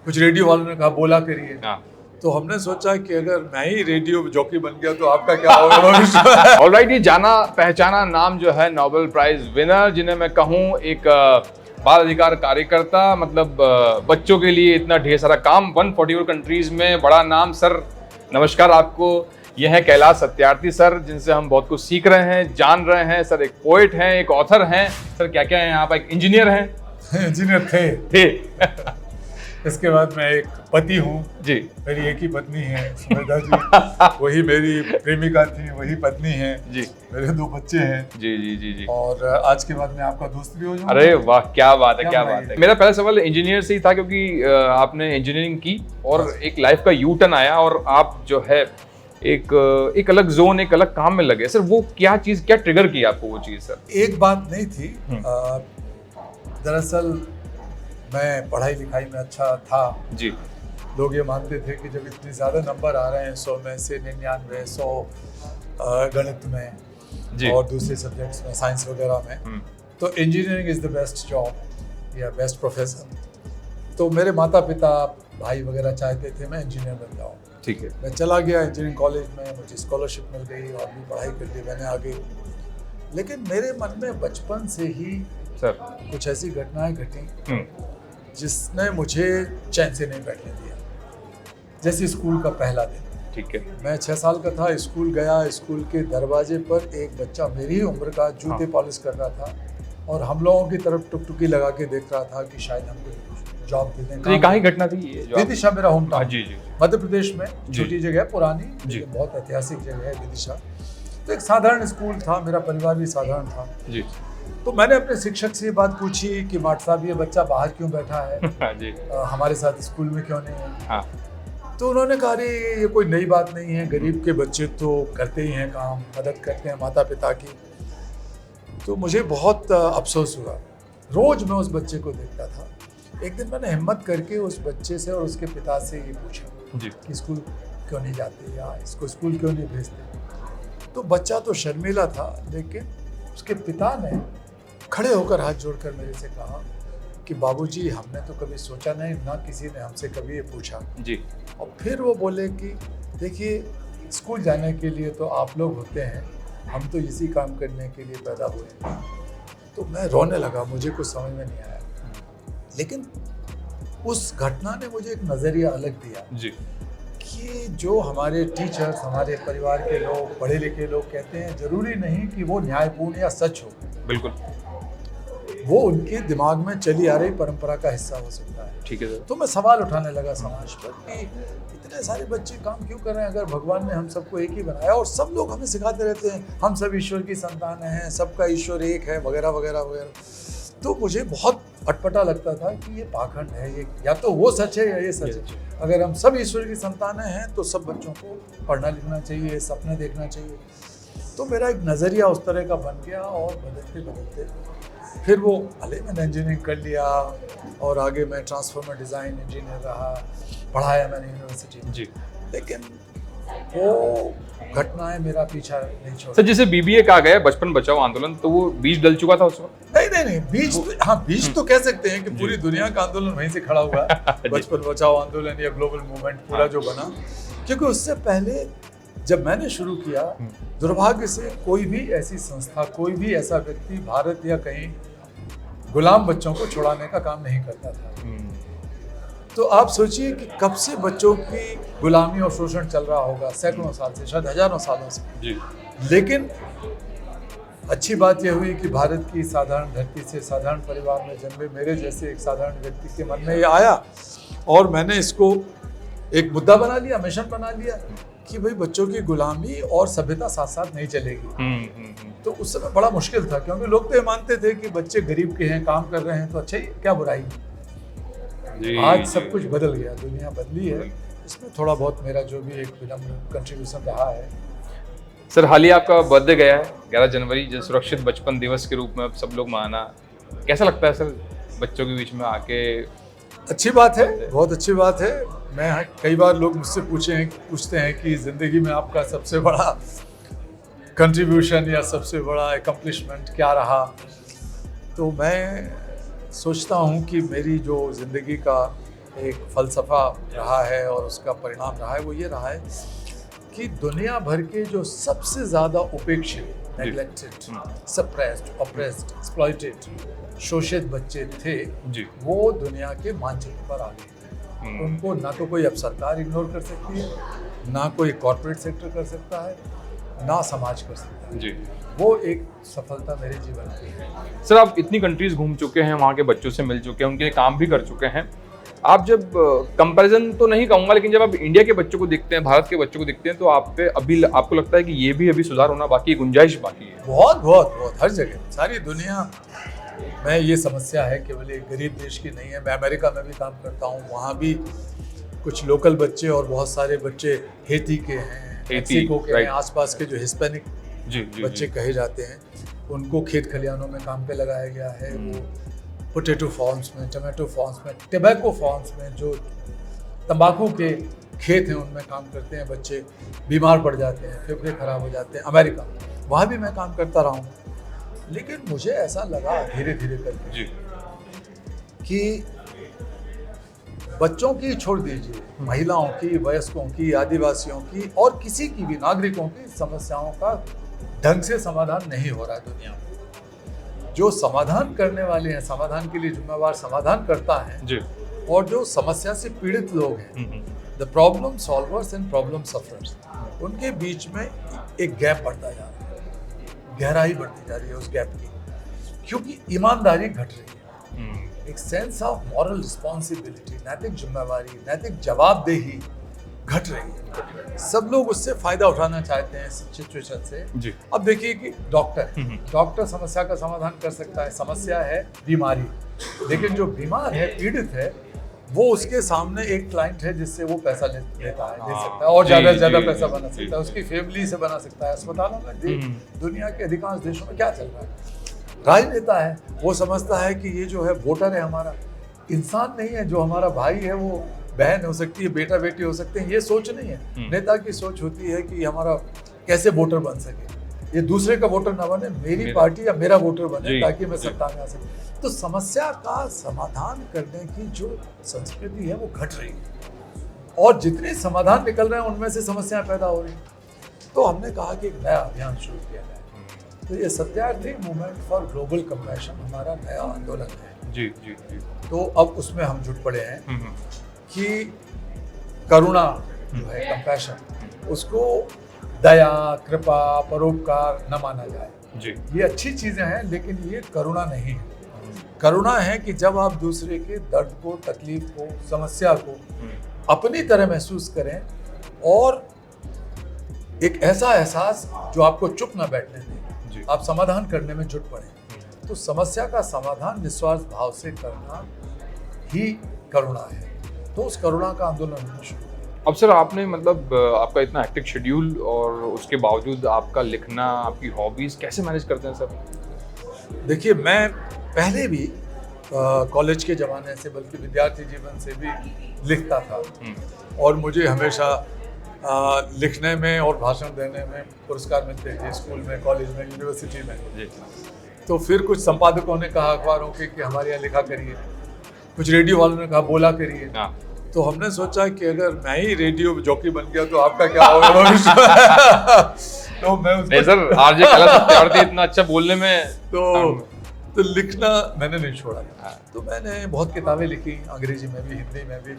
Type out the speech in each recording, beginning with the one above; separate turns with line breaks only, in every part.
कुछ रेडियो वालों ने कहा बोला करिए,
हाँ।
तो हमने सोचा कि अगर मैं ही रेडियो जॉकी बन गया तो आपका क्या होगा।
ऑलराइट, ये जाना पहचाना नाम जो है नोबेल प्राइज विनर, जिन्हें मैं कहूँ एक बाल अधिकार कार्यकर्ता, मतलब बच्चों के लिए इतना ढेर सारा काम 144 कंट्रीज में, बड़ा नाम। सर नमस्कार आपको। यह है कैलाश सत्यार्थी सर, जिनसे हम बहुत कुछ सीख रहे हैं, जान रहे हैं। सर एक पोएट हैं, एक ऑथर हैं, सर क्या क्या हैं आप, एक इंजीनियर हैं।
इंजीनियर थे। इसके बाद मैं एक पति हूँ
जी।
मेरी एक ही पत्नी है सुमेधा जी, वही मेरी प्रेमिका थी, वही पत्नी है जी। मेरे 2 बच्चे हैं
जी जी जी जी।
और आज के बाद मैं आपका दोस्त भी हो जाऊंगा।
अरे वाह, क्या बात है, क्या बात है। मेरा पहला सवाल इंजीनियर से ही था, क्योंकि आपने इंजीनियरिंग की और एक लाइफ का यू टर्न आया और आप जो है एक अलग जोन, एक अलग काम में लगे। सर वो क्या चीज, क्या ट्रिगर की आपको वो चीज? सर
एक बात नहीं थी, दरअसल मैं पढ़ाई लिखाई में अच्छा था
जी।
लोग ये मानते थे कि जब इतने ज़्यादा नंबर आ रहे हैं 100 में से 99, 100 गणित में जी। और दूसरे सब्जेक्ट्स में, साइंस वगैरह में, तो engineering is the best job या बेस्ट प्रोफेशन। तो मेरे माता पिता, भाई वगैरह चाहते थे मैं इंजीनियर बन जाऊँ।
ठीक है।
मैं चला गया इंजीनियरिंग कॉलेज में, मुझे स्कॉलरशिप मिल गई और भी पढ़ाई कर ली मैंने आगे। लेकिन मेरे मन में बचपन से ही
सर
कुछ ऐसी घटनाएं घटी जिसने मुझे चैन से नहीं बैठने दिया। जैसे स्कूल का पहला दिन,
ठीक है,
मैं 6 साल का था, स्कूल गया। स्कूल के दरवाजे पर एक बच्चा मेरी ही उम्र का जूते पॉलिश कर रहा था और हम लोगों की तरफ टुकटुकी लगा के देख रहा था कि शायद हमको जॉब दे दें।
तो ये कहाँ की घटना थी? ये
विदिशा मेरा होम टाउन,
जी जी,
मध्य प्रदेश में, छोटी जगह है, पुरानी लेकिन बहुत ऐतिहासिक जगह है विदिशा। तो एक साधारण स्कूल था, मेरा परिवार भी साधारण था जी। तो मैंने अपने शिक्षक से ये बात पूछी कि माट साहब ये बच्चा बाहर क्यों बैठा है जी। हमारे साथ स्कूल में क्यों नहीं है? हाँ। तो उन्होंने कहा अरे ये कोई नई बात नहीं है, गरीब के बच्चे तो करते ही हैं काम, मदद करते हैं माता पिता की। तो मुझे बहुत अफसोस हुआ। रोज मैं उस बच्चे को देखता था। एक दिन मैंने हिम्मत करके उस बच्चे से और उसके पिता से ये पूछा जी कि स्कूल क्यों नहीं जाते या इसको स्कूल क्यों नहीं भेजते। तो बच्चा तो शर्मीला था, लेकिन उसके पिता ने खड़े होकर हाथ जोड़कर मेरे से कहा कि बाबूजी हमने तो कभी सोचा नहीं, ना किसी ने हमसे कभी ये पूछा जी। और फिर वो बोले कि देखिए स्कूल जाने के लिए तो आप लोग होते हैं, हम तो इसी काम करने के लिए पैदा हुए। तो मैं रोने लगा, मुझे कुछ समझ में नहीं आया। लेकिन उस घटना ने मुझे एक नज़रिया अलग दिया जी कि जो हमारे टीचर्स, हमारे परिवार के लोग, पढ़े लिखे लोग कहते हैं, जरूरी नहीं कि वो न्यायपूर्ण या सच हो। बिल्कुल, वो उनके दिमाग में चली आ रही परंपरा का हिस्सा हो सकता है। ठीक है। तो मैं सवाल उठाने लगा समाज पर कि इतने सारे बच्चे काम क्यों कर रहे हैं अगर भगवान ने हम सबको एक ही बनाया और सब लोग हमें सिखाते रहते हैं हम सब ईश्वर की संतान हैं, सबका ईश्वर एक है, वगैरह वगैरह वगैरह। तो मुझे बहुत अटपटा लगता था कि ये पाखंड है, ये या तो वो सच है या ये सच है। अगर हम सब ईश्वर की संतानें हैं तो सब बच्चों को पढ़ना लिखना चाहिए, सपने देखना चाहिए। तो मेरा एक नज़रिया उस तरह का बन गया और बदलते बदलते फिर वो भले मैंने इंजीनियरिंग कर लिया और आगे मैं ट्रांसफॉर्मर डिज़ाइन इंजीनियर रहा, पढ़ाया मैंने यूनिवर्सिटी में जी। लेकिन वो घटनाएं मेरा पीछा नहीं छोड़ा।
सर जैसे बीबीए का गया बचपन बचाओ आंदोलन, तो वो बीज डल चुका था उस वक्त?
नहीं बीज तो, हाँ बीज तो कह सकते हैं कि पूरी दुनिया का आंदोलन वहीं से खड़ा हुआ है। बचपन बचाओ आंदोलन या ग्लोबल मूवमेंट पूरा जो बना, क्योंकि उससे पहले जब मैंने शुरू किया, दुर्भाग्य से कोई भी ऐसी संस्था, कोई भी ऐसा व्यक्ति भारत या कहीं गुलाम बच्चों को छुड़ाने का काम नहीं करता था। तो आप सोचिए कि कब से बच्चों की गुलामी और शोषण चल रहा होगा, सैकड़ों साल से, शायद हजारों सालों से जी। लेकिन अच्छी बात यह हुई कि भारत की साधारण धरती से, साधारण परिवार में जन्मे मेरे जैसे एक साधारण व्यक्ति के मन में ये आया और मैंने इसको एक मुद्दा बना लिया, मिशन बना लिया कि भाई बच्चों की गुलामी और सभ्यता साथ साथ नहीं चलेगी। तो उस समय बड़ा मुश्किल था, क्योंकि लोग तो ये मानते थे कि बच्चे गरीब के हैं, काम कर रहे हैं तो अच्छा ही, क्या बुराई। आज सब कुछ बदल गया, दुनिया बदली है। इसमें थोड़ा बहुत मेरा जो भी एक विनम्र कंट्रीब्यूशन रहा है।
सर हाल ही आपका बर्थडे गया है 11 जनवरी, जो सुरक्षित बचपन दिवस के रूप में अब सब लोग माना, कैसा लगता है सर बच्चों के बीच में आके?
अच्छी बात है, बहुत अच्छी बात है। मैं कई बार लोग मुझसे पूछते हैं कि ज़िंदगी में आपका सबसे बड़ा कंट्रीब्यूशन या सबसे बड़ा एकम्प्लिशमेंट क्या रहा। तो मैं सोचता हूँ कि मेरी जो ज़िंदगी का एक फलसफा रहा है और उसका परिणाम रहा है, वो ये रहा है कि दुनिया भर के जो सबसे ज़्यादा उपेक्षित, नेग्लेक्टेड, सप्रेस्ड, ऑप्रेस्ड, एक्सप्लॉइटेड, शोषित बच्चे थे
जी।
वो दुनिया के मानचित्र पर आ गए। उनको ना तो कोई अब सरकार इग्नोर कर सकती है, ना कोई कॉर्पोरेट सेक्टर कर सकता है, ना समाज कर सकता है।
जी।
वो एक सफलता मेरे जीवन की है।
सर, आप इतनी कंट्रीज घूम चुके हैं, वहाँ के बच्चों से मिल चुके हैं, उनके लिए काम भी कर चुके हैं। आप जब कंपैरिजन तो नहीं कहूँगा, लेकिन जब आप इंडिया के बच्चों को देखते हैं, भारत के बच्चों को देखते हैं, तो आप पे अभी आपको लगता है कि ये भी अभी सुधार होना बाकी है, गुंजाइश बाकी है?
बहुत बहुत बहुत, हर जगह, सारी दुनिया में ये समस्या है, केवल एक गरीब देश की नहीं है। मैं अमेरिका में भी काम करता हूँ, वहाँ भी कुछ लोकल बच्चे और बहुत सारे बच्चे हेती के हैं, मेक्सिको के हैं, आसपास के जो हिस्पैनिक बच्चे कहे जाते हैं, उनको खेत खलिहानों में काम पे लगाया गया है। वो पोटैटो फार्म्स में, टमाटो फार्म्स में, टबैको फार्म्स में, जो तंबाकू के खेत हैं उनमें काम करते हैं बच्चे, बीमार पड़ जाते हैं, फेफड़े खराब हो जाते हैं। अमेरिका, वहाँ भी मैं काम करता रहा हूँ, लेकिन मुझे ऐसा लगा धीरे धीरे करके कि बच्चों की छोड़ दीजिए, महिलाओं की, वयस्कों की, आदिवासियों की और किसी की भी, नागरिकों की समस्याओं का ढंग से समाधान नहीं हो रहा है दुनिया में। जो समाधान करने वाले हैं, समाधान के लिए जिम्मेवार समाधान करता है जी। और जो समस्या से पीड़ित लोग हैं, the problem solvers and problem sufferers, उनके बीच में एक गैप बढ़ता जा रहा है, गहराई बढ़ती जा रही है उस गैप की, क्योंकि ईमानदारी घट रही है। एक सेंस ऑफ मॉरल रिस्पॉन्सिबिलिटी, नैतिक जिम्मेवारी, नैतिक जवाबदेही घट रही है। सब लोग उससे फायदा उठाना चाहते हैं इस सिचुएशन से जी। अब देखिए कि डॉक्टर समस्या का समाधान कर सकता है, समस्या है बीमारी, लेकिन जो बीमार है, पीड़ित है, वो उसके सामने एक क्लाइंट है जिससे वो पैसा लेता है, दे सकता है और ज्यादा से ज्यादा पैसा बना सकता है, उसकी फैमिली से बना सकता है। अस्पतालों में दुनिया के अधिकांश देशों में क्या चल रहा है, राजनेता है, वो समझता है कि ये जो है वोटर है हमारा, इंसान नहीं है, जो हमारा भाई है वो बहन हो सकती है, बेटा बेटी हो सकते हैं, ये सोच नहीं है। नेता की सोच होती है कि हमारा कैसे वोटर बन सके, ये दूसरे का वोटर ना बने, मेरी पार्टी या मेरा वोटर बने ताकि मैं सत्ता में आ सकूं। तो समस्या का समाधान करने की जो संस्कृति है वो घट रही है, और जितने समाधान निकल रहे हैं उनमें से समस्याएं पैदा हो रही हैं। तो हमने कहा कि एक नया अभियान शुरू किया जाए। तो ये Satyarthi movement for global compassion हमारा नया आंदोलन है जी जी जी। तो अब उसमें हम जुट पड़े हैं कि करुणा जो है, कंपैशन, उसको दया, कृपा, परोपकार न माना जाए जी। ये अच्छी चीजें हैं, लेकिन ये करुणा नहीं है। करुणा है कि जब आप दूसरे के दर्द को, तकलीफ को, समस्या को अपनी तरह महसूस करें और एक ऐसा एहसास जो आपको चुप न बैठने दे, आप समाधान करने में जुट पड़े। तो समस्या का समाधान निस्वार्थ भाव से करना ही करुणा है। तो उस करुणा का आंदोलन होना शुरू।
अब सर, आपने मतलब आपका इतना हेक्टिक शेड्यूल और उसके बावजूद आपका लिखना, आपकी हॉबीज कैसे मैनेज करते हैं सर?
देखिए, मैं पहले भी कॉलेज के ज़माने से, बल्कि विद्यार्थी जीवन से भी लिखता था, और मुझे हमेशा लिखने में और भाषण देने में पुरस्कार मिलते थे, स्कूल में, कॉलेज में, यूनिवर्सिटी में जी। तो फिर कुछ संपादकों ने कहा अखबारों के कि हमारे यहाँ लिखा करिए, कुछ रेडियो वालों ने कहा बोला करिए। तो हमने सोचा कि अगर मैं ही रेडियो जॉकी बन गया तो आपका क्या होगा भविष्य। तो मैं उसको
सर, आरजे कला सत्यार्थी इतना अच्छा बोलने में
तो लिखना मैंने नहीं छोड़ा। तो मैंने बहुत किताबें लिखी, अंग्रेजी में भी, हिंदी में भी,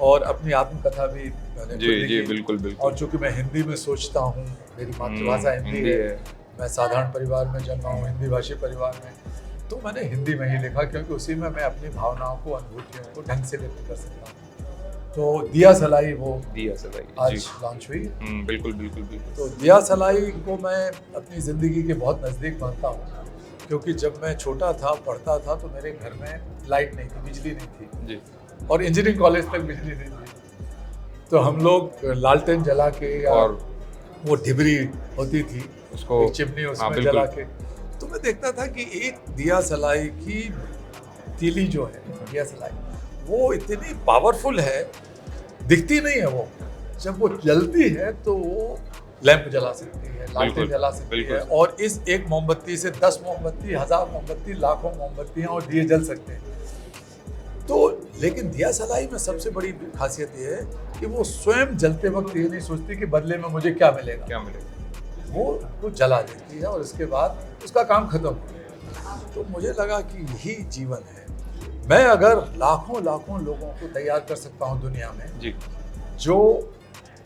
और अपनी आत्मकथा भी मैंने लिखी।
जी, बिल्कुल बिल्कुल।
और चूंकि मैं हिंदी में सोचता हूँ, मेरी मातृभाषा हिंदी है, मैं साधारण परिवार में जन्मा हूँ, हिंदी भाषी परिवार में, तो मैंने हिंदी में ही लिखा, क्योंकि उसी में मैं अपनी भावनाओं को, अनुभूतियों को ढंग से व्यक्त कर सकता हूँ। तो दिया सलाई, वो
दिया सलाई
आज लॉन्च हुई।
बिल्कुल बिल्कुल बिल्कुल।
तो दिया सलाई को मैं अपनी ज़िंदगी के बहुत नज़दीक मानता हूँ, क्योंकि जब मैं छोटा था, पढ़ता था, तो मेरे घर में लाइट नहीं थी, बिजली नहीं थी जी। और इंजीनियरिंग कॉलेज तक बिजली नहीं थी। तो हम लोग लालटेन जला के, और वो ढिबरी होती थी, उसको चिमनी, उसमें जला के, तो मैं देखता था कि एक दिया सलाई की तीली जो है, दिया सलाई, वो इतनी पावरफुल है, दिखती नहीं है वो, जब वो जलती है तो वो लैंप जला सकती है, लालटेन जला सकती है, और इस एक मोमबत्ती से 10 मोमबत्ती, 1000 मोमबत्ती, लाखों मोमबत्तियां और दिए जल सकते हैं। तो लेकिन दिया सलाई में सबसे बड़ी खासियत ये है कि वो स्वयं जलते वक्त ये नहीं सोचती कि बदले में मुझे क्या मिलेगा, वो जला देती है और इसके बाद उसका काम खत्म हो गया। तो मुझे लगा कि यही जीवन है। मैं अगर लाखों लाखों लोगों को तैयार कर सकता हूँ दुनिया में
जी,
जो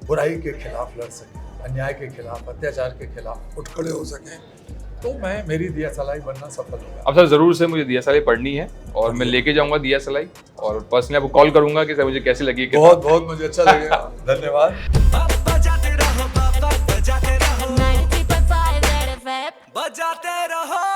बुराई के खिलाफ लड़ सके, अन्याय के खिलाफ, अत्याचार के खिलाफ उठ खड़े हो सके, तो मैं मेरी दिया सलाई बनना सफल होगा।
अब सर ज़रूर से मुझे दिया सलाई पढ़नी है और मैं लेके जाऊंगा दिया सलाई और पर्सनली आपको कॉल करूंगा कि सर मुझे कैसी लगी।
बहुत बहुत मुझे अच्छा लगेगा। धन्यवाद।
बजाते रहो 93.5 रेड एफएम बजाते रहो।